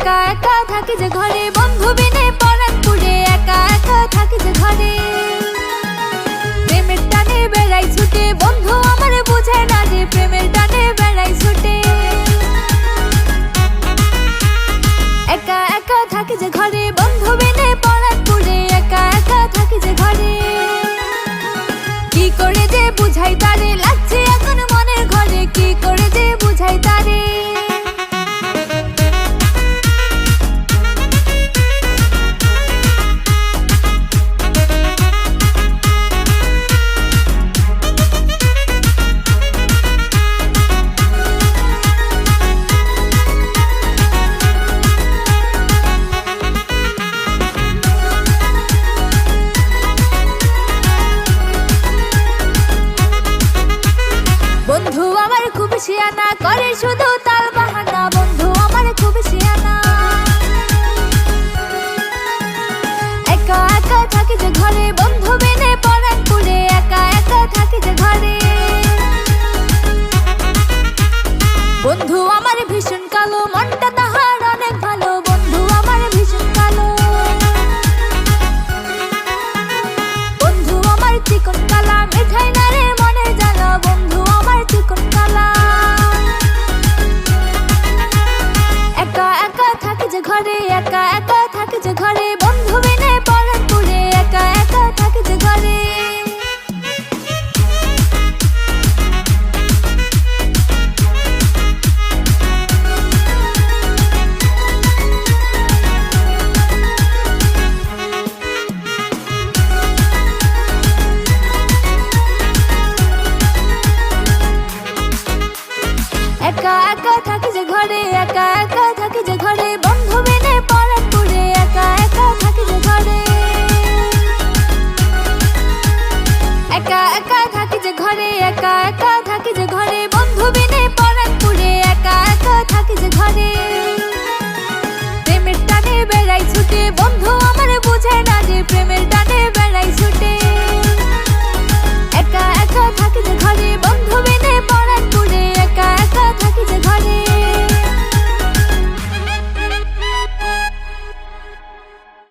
একা একা থাকি যে ঘরে, বন্ধু বিনে পরাণ পুড়ে, একা একা থাকি যে ঘরে। প্রেমের টানে বেড়াই ছুটে, বন্ধু আমার বুঝে না যে প্রেমের টানে বেড়াই ছুটে। একা একা থাকি যে ঘরে, বন্ধু বিনে পরাণ পুড়ে, একা একা থাকি যে ঘরে। কি করে যে বুঝাই তারে, লাগছে এখন মনের ঘরে, কি করে যে বুঝাই তারে। বন্ধু আমার খুব শিয়ানা, করে শুধু তাল বাহানা, বন্ধু আমার খুব শিয়ানা। একা একা থাকি যে ঘরে, বন্ধু